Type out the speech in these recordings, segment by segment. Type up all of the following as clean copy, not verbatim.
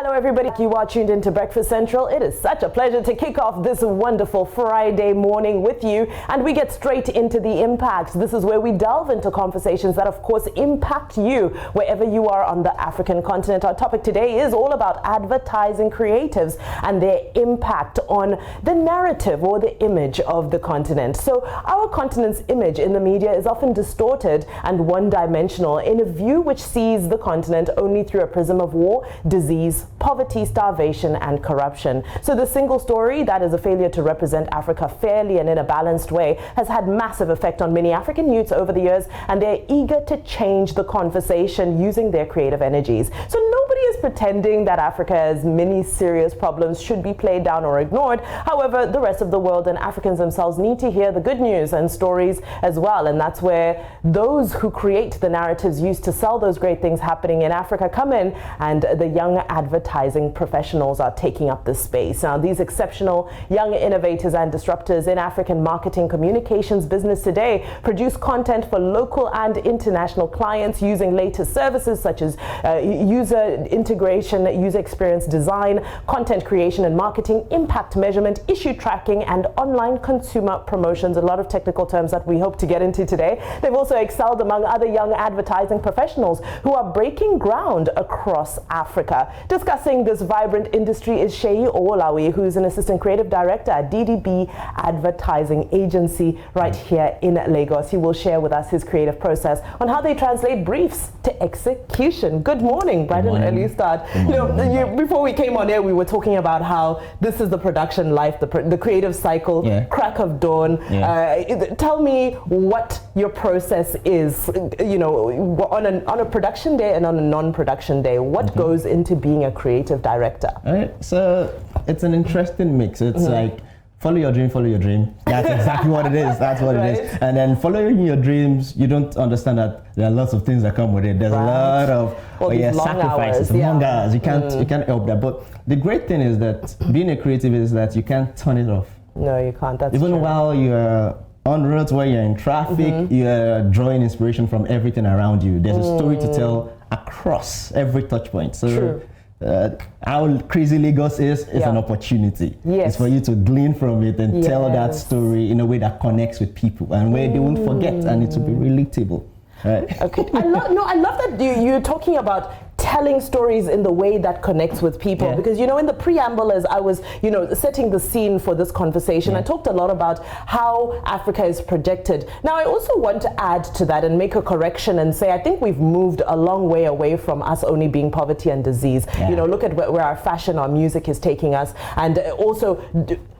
Hello everybody, you are tuned into Breakfast Central. It is such a pleasure to kick off this wonderful Friday morning with you, and we get straight into the impact. This is where we delve into conversations that of course impact you wherever you are on the African continent. Our topic today is all about advertising creatives and their impact on the narrative or the image of the continent. So our continent's image in the media is often distorted and one-dimensional in a view which sees the continent only through a prism of war, disease, poverty, starvation, and corruption. So the single story that is a failure to represent Africa fairly and in a balanced way has had massive effect on many African youths over the years, and they're eager to change the conversation using their creative energies. So nobody is pretending that Africa's many serious problems should be played down or ignored. However, the rest of the world and Africans themselves need to hear the good news and stories as well, and that's where those who create the narratives used to sell those great things happening in Africa come in, and the young advertising professionals are taking up this space. Now, these exceptional young innovators and disruptors in African marketing communications business today produce content for local and international clients using latest services such as user integration, user experience design, content creation and marketing, impact measurement, issue tracking, and online consumer promotions. A lot of technical terms that we hope to get into today. They've also excelled among other young advertising professionals who are breaking ground across Africa. Discussing this vibrant industry is Seyi Owolawi, who is an assistant creative director at DDB Advertising Agency right here in Lagos. He will share with us his creative process on how they translate briefs to execution. Good morning, bright and early start. Before we came on air, we were talking about how this is the production life, the creative cycle, crack of dawn. Tell me what your process is, on a production day and on a non-production day. What goes into being a creative director? All right, so it's an interesting mix. It's like follow your dream, follow your dream. That's exactly what it is. That's what it is. And then following your dreams, you don't understand that there are lots of things that come with it. There's a lot of sacrifices, long hours. You can't help that. But the great thing is that being a creative is that you can't turn it off. No, you can't. That's even true. While you're on roads, where you're in traffic, you're drawing inspiration from everything around you. There's a story to tell across every touch point. So how crazy Lagos is an opportunity. It's for you to glean from it and tell that story in a way that connects with people and where they won't forget, and it will be relatable. Right? Okay. I love that you're talking about telling stories in the way that connects with people, because in the preamble, as I was setting the scene for this conversation, I talked a lot about how Africa is projected. Now I also want to add to that and make a correction and say I think we've moved a long way away from us only being poverty and disease. Look at where our fashion, our music is taking us, and also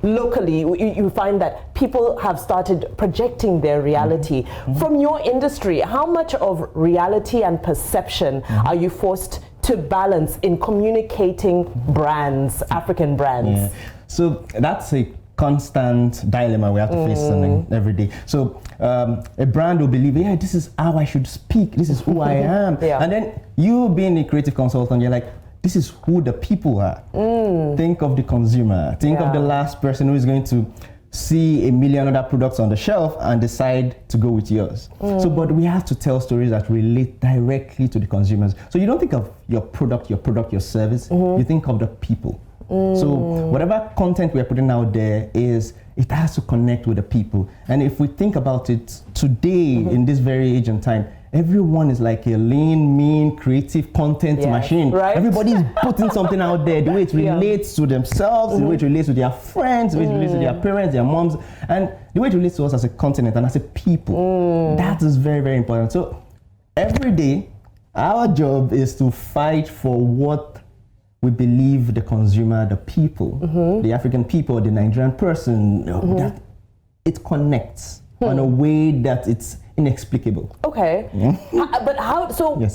locally you find that people have started projecting their reality. From your industry, how much of reality and perception are you forced to balance in communicating brands, African brands? So that's a constant dilemma we have to face every day. So a brand will believe, this is how I should speak, this is who I am. And then you being a creative consultant, you're like, this is who the people are. Think of the consumer. Think of the last person who is going to see a million other products on the shelf and decide to go with yours. But we have to tell stories that relate directly to the consumers. So you don't think of your product, your service, you think of the people. So whatever content we're putting out there it has to connect with the people. And if we think about it today, in this very age and time, everyone is like a lean, mean, creative content machine. Everybody's putting something out there, the way it relates to themselves, the way it relates to their friends, the way it relates to their parents, their moms, and the way it relates to us as a continent and as a people. That is very, very important. So every day, our job is to fight for what we believe the consumer, the people, the African people, the Nigerian person, that it connects in a way that it's inexplicable. Okay. But how,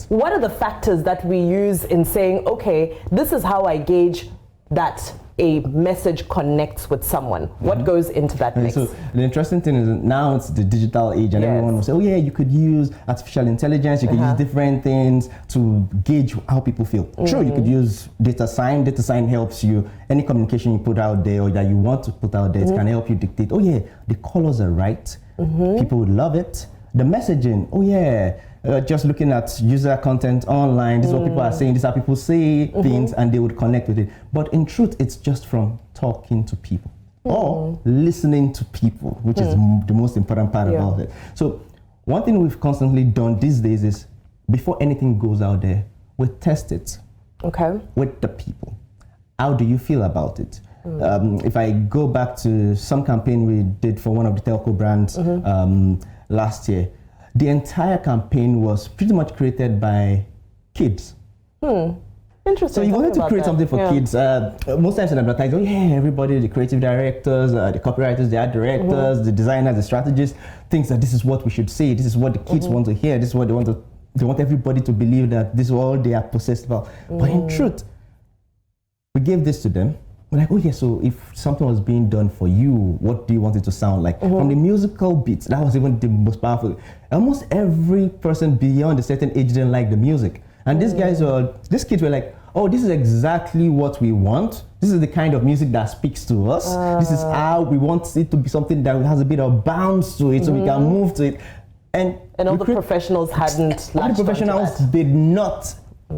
what are the factors that we use in saying, okay, this is how I gauge that a message connects with someone? What goes into that mix? So the interesting thing is now it's the digital age, and everyone will say, you could use artificial intelligence, you could use different things to gauge how people feel. True, you could use data science. Data science helps you, any communication you put out there or that you want to put out there, it can help you dictate, the colors are right, people would love it. The messaging, just looking at user content online. This is what people are saying. This is how people say things, and they would connect with it. But in truth, it's just from talking to people or listening to people, which is the most important part about it. So one thing we've constantly done these days is before anything goes out there, we test it with the people. How do you feel about it? If I go back to some campaign we did for one of the telco brands last year, the entire campaign was pretty much created by kids. Interesting. So you wanted to create something for kids. Most times in advertising, everybody, the creative directors, the copywriters, the art directors, the designers, the strategists, thinks that this is what we should say. This is what the kids want to hear. This is what they want to. They want everybody to believe that this is all they are possessed about. But in truth, we gave this to them. We're like, oh yeah, so if something was being done for you, what do you want it to sound like? From the musical beats, that was even the most powerful. Almost every person beyond a certain age didn't like the music. And these kids were like, oh, this is exactly what we want. This is the kind of music that speaks to us. This is how we want it to be, something that has a bit of bounce to it, so we can move to it. And all the professionals hadn't. All the professionals did not,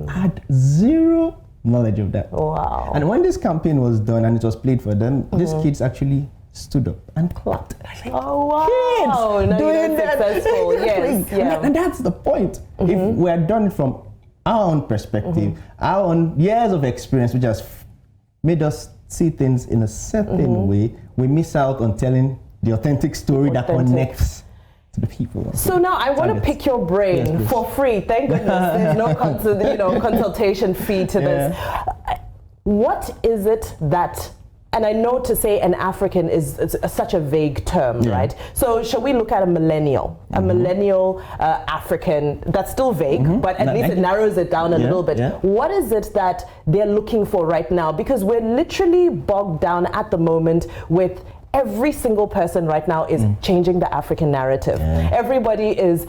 had zero knowledge of that. Wow. And when this campaign was done and it was played for them, these kids actually stood up and clapped. Like, oh wow! Kids no, doing that. Successful. Yes, and that's the point. If we had done it from our own perspective, our own years of experience, which has made us see things in a certain way, we miss out on telling the authentic story that connects to the people. So now I want to pick your brain for free. Thank goodness there's no consultation fee to this. What is it that, and I know to say an African is such a vague term, right? So shall we look at a millennial? A millennial African, that's still vague, but at least it narrows it down a little bit. What is it that they're looking for right now? Because we're literally bogged down at the moment with every single person right now is changing the African narrative. Everybody is,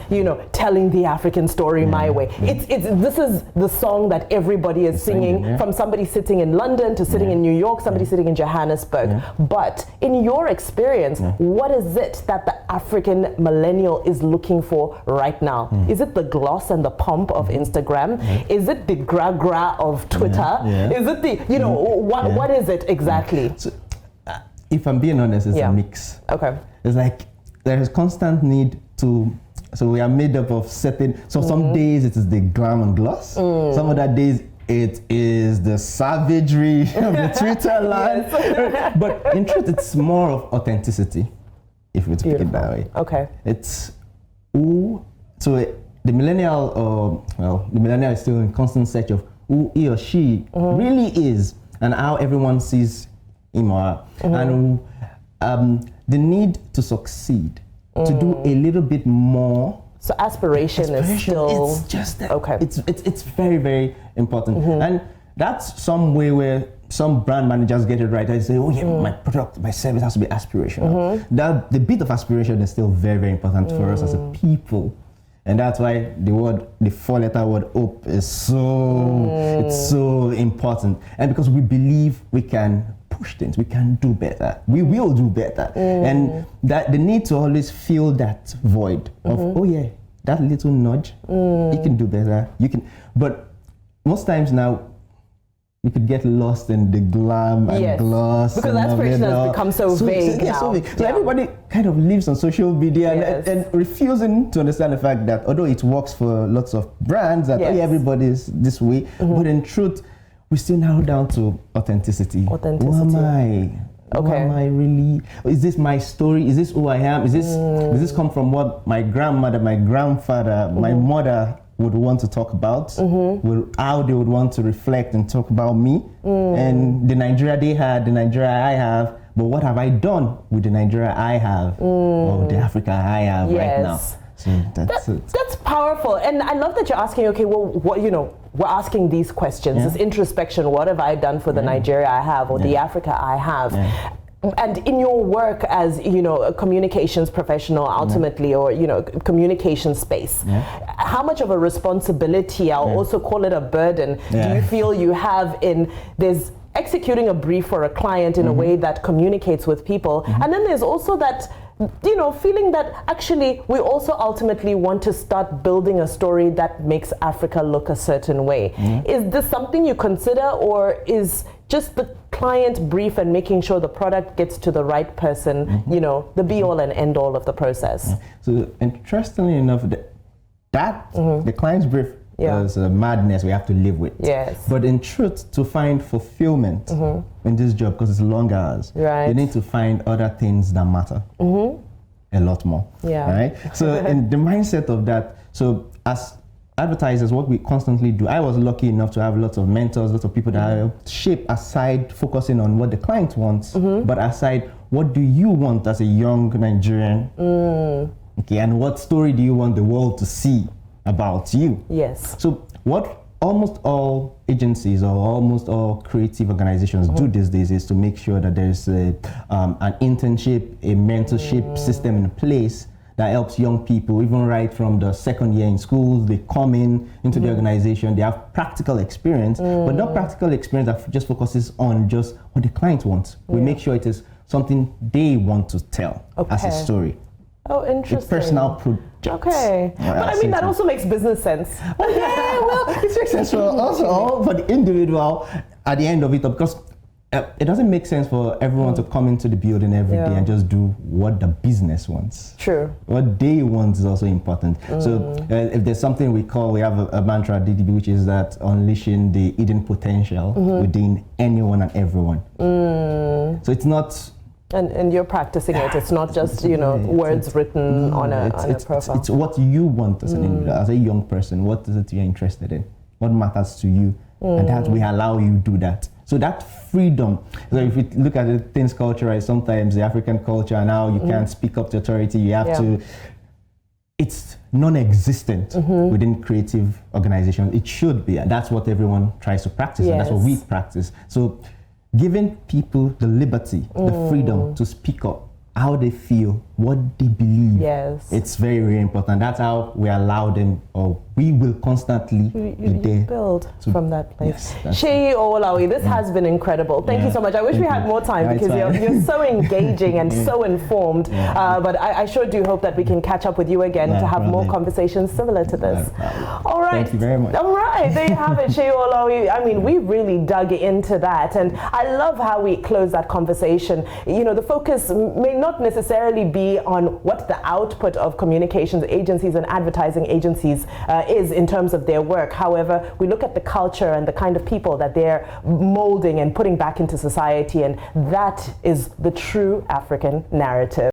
telling the African story my way. This is the song that everybody is singing, from somebody sitting in London to sitting in New York, somebody sitting in Johannesburg. But in your experience, what is it that the African millennial is looking for right now? Is it the gloss and the pomp of Instagram? Is it the gra-gra of Twitter? Is it the, what is it exactly? If I'm being honest, it's a mix. Okay. It's like there is constant need to, so we are made up of certain, so some days it is the glam and gloss, some other days it is the savagery of the Twitter land. But in truth, it's more of authenticity, if we speak it that way. Okay. It's the millennial, the millennial is still in constant search of who he or she really is and how everyone sees him or her. And the need to succeed, to do a little bit more. So aspiration is still... It's just that. Okay. It's very, very important. And that's some way where some brand managers get it right. They say, oh yeah, my product, my service has to be aspirational. That the bit of aspiration is still very, very important for us as a people. And that's why the four-letter word hope is it's so important. And because we believe we can push things, we can do better, we will do better. And that the need to always feel that void of, oh yeah, that little nudge, you can do better, you can. But most times now, we could get lost in the glam and gloss. Because aspiration has become so vague now. So everybody kind of lives on social media and refusing to understand the fact that although it works for lots of brands, that everybody is this way, but in truth, we still narrow down to authenticity. Who am I? Who am I really? Is this my story? Is this who I am? Does this come from what my grandmother, my grandfather, my mother would want to talk about, how they would want to reflect and talk about me, and the Nigeria they had, the Nigeria I have, but what have I done with the Nigeria I have, or the Africa I have right now? So that's powerful, and I love that you're asking. Okay, well, what we're asking these questions, this introspection. What have I done for the Nigeria I have, or the Africa I have? And in your work as a communications professional ultimately, or communication space, how much of a responsibility, I'll also call it a burden, do you feel you have in executing a brief for a client in a way that communicates with people? And then there's also that you know, feeling that actually we also ultimately want to start building a story that makes Africa look a certain way. Is this something you consider, or is just the client brief and making sure the product gets to the right person, you know, the be all and end all of the process? So interestingly enough, the client's brief is a madness we have to live with. Yes. But in truth, to find fulfillment in this job, because it's long hours, you need to find other things that matter a lot more. Right? So in the mindset of that, so as advertisers, what we constantly do, I was lucky enough to have lots of mentors, lots of people that I helped shape, aside focusing on what the client wants, but aside, what do you want as a young Nigerian? Okay, and what story do you want the world to see about you? Yes. So what almost all agencies or almost all creative organizations do these days is to make sure that there's an internship, a mentorship system in place that helps young people, even right from the second year in schools. They come into the organization, they have practical experience, but not practical experience that just focuses on just what the client wants. We make sure it is something they want to tell as a story. Oh, interesting. It's personal project. Okay. But I mean, that also makes business sense. Well, yeah, well, it makes sense also for the individual at the end of it, because it doesn't make sense for everyone to come into the building every day and just do what the business wants. True. What they want is also important. So if there's something we have a mantra at DDB, which is that unleashing the hidden potential within anyone and everyone. So it's not... And you're practicing it. It's not just, you know, words written on a profile. It's what you want as an individual, as a young person. What is it you're interested in? What matters to you? And that we allow you to do that. So that freedom. So if we look at the things culture, sometimes the African culture now, you can't speak up to authority. You have to. It's non-existent within creative organizations. It should be, and that's what everyone tries to practice, and that's what we practice. So giving people the liberty, the freedom to speak up how they feel, what they believe. Yes. It's very, very important. That's how we allow them, or we will constantly be there. Build from that place. Yes, Seyi Owolawi, this has been incredible. Thank you so much. I wish we had more time because you're so engaging and so informed. But I sure do hope that we can catch up with you again to have more conversations similar to this. All right. Thank you very much. All right. There you have it, Seyi Owolawi. I mean, we really dug into that. And I love how we close that conversation. You know, the focus may not necessarily be on what the output of communications agencies and advertising agencies is in terms of their work. However, we look at the culture and the kind of people that they're molding and putting back into society, and that is the true African narrative.